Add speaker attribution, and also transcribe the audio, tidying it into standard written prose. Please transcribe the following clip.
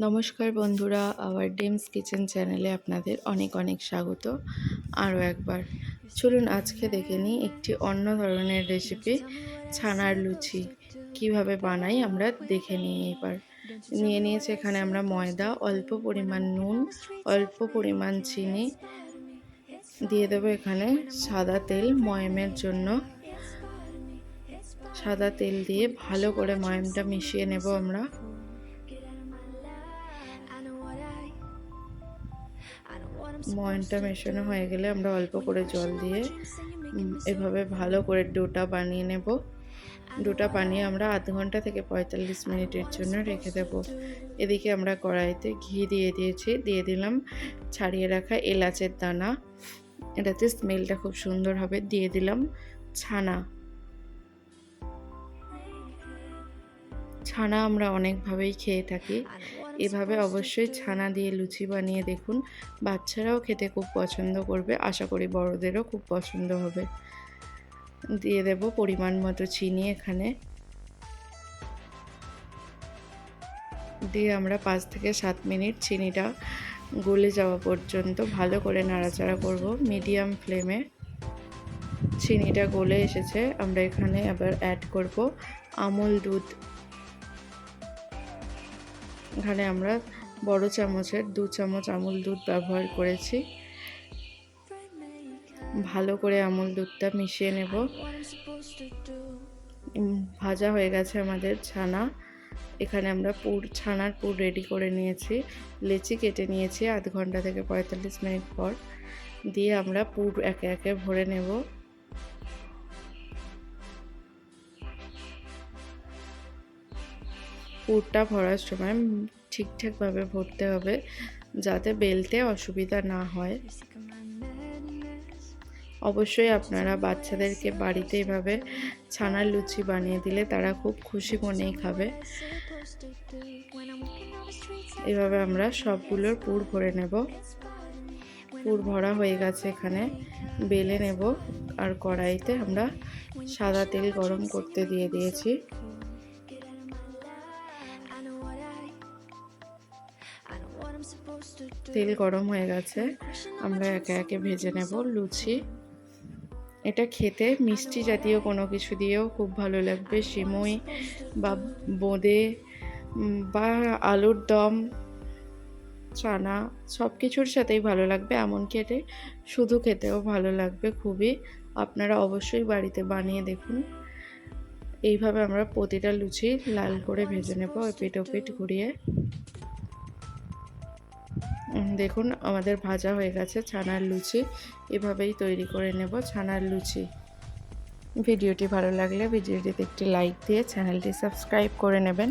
Speaker 1: নমস্কার বন্ধুরা, hour ডিমস kitchen চ্যানেলে আপনাদের অনেক অনেক স্বাগত। আরও একবার চলুন আজকে দেখে নিই একটি অন্য ধরনের রেসিপি, ছানার লুচি কিভাবে বানাই আমরা দেখে নিই। এবার নিয়ে নিয়েছি এখানে আমরা ময়দা, অল্প পরিমাণ নুন, অল্প পরিমাণ চিনি, দিয়ে দেবো এখানে সাদা তেল ময়ামের জন্য। সাদা তেল দিয়ে ভালো করে ময়ামটা মিশিয়ে নেব আমরা। ময়ামটা মেশানো হয়ে গেলে আমরা অল্প করে জল দিয়ে এভাবে ভালো করে ডোটা বানিয়ে নেব। ডোটা বানিয়ে আমরা আধ ঘন্টা থেকে 45 মিনিটের জন্য রেখে দেব। এদিকে আমরা কড়াইতে ঘি দিয়ে দিয়েছি, দিয়ে দিলাম ছাড়িয়ে রাখা এলাচের দানা, এটাতে স্মেলটা খুব সুন্দর হবে। দিয়ে দিলাম ছানা। ছানা আমরা অনেকভাবেই খেয়ে থাকি, এভাবে অবশ্যই ছানা দিয়ে লুচি বানিয়ে দেখুন। বাচ্চারাও খেতে খুব পছন্দ করবে, আশা করি বড়দেরও খুব পছন্দ হবে। দিয়ে দেব পরিমাণ মতো চিনি এখানে, দিয়ে আমরা 5 থেকে 7 মিনিট চিনিটা গলে যাওয়া পর্যন্ত ভালো করে নাড়াচাড়া করব মিডিয়াম ফ্লেমে। চিনিটা গলে এসেছে, আমরা এখানে আবার অ্যাড করব আমুল দুধ। এখানে আমরা বড় চামচের 2 চামচ আমুল দুধ ব্যবহার করেছি। ভালো করে আমুল দুধটা মিশিয়ে নেব। ভাজা হয়ে গেছে আমাদের ছানা। এখানে আমরা ছানার পুর রেডি করে নিয়েছি। লেচি কেটে নিয়েছি আধ ঘন্টা থেকে 45 মিনিট পর। দিয়ে আমরা পুর একে একে ভরে নেব। পুরটা ভরার সময় ঠিকঠাকভাবে ভরতে হবে, যাতে বেলতে অসুবিধা না হয়। অবশ্যই আপনারা বাচ্চাদেরকে বাড়িতে এভাবে ছানার লুচি বানিয়ে দিলে তারা খুব খুশি মনেই খাবে। এভাবে আমরা সবগুলোর পুর ভরে নেব। পুর ভরা হয়ে গেছে, এখানে বেলে নেব। আর কড়াইতে আমরা সাদা তেল গরম করতে দিয়ে দিয়েছি। তেল গরম হয়ে গেছে, আমরা একে একে ভেজে নেব লুচি। এটা খেতে মিষ্টি জাতীয় কোনো কিছু দিয়েও খুব ভালো লাগবে, সিমুই বা বোঁদে বা আলুর দম, চানা সব কিছুর সাথেই ভালো লাগবে। এমনকি এটা শুধু খেতেও ভালো লাগবে খুবই। আপনারা অবশ্যই বাড়িতে বানিয়ে দেখুন। এইভাবে আমরা প্রতিটা লুচি লাল করে ভেজে নেব এপিট ওপিট ঘুরিয়ে। দেখুন আমাদের ভাজা হয়ে গেছে ছানার লুচি। এভাবেই তৈরি করে নেব ছানার লুচি। ভিডিওটি ভালো লাগলে ভিডিওটিতে একটি লাইক দিয়ে চ্যানেলটি সাবস্ক্রাইব করে নেবেন।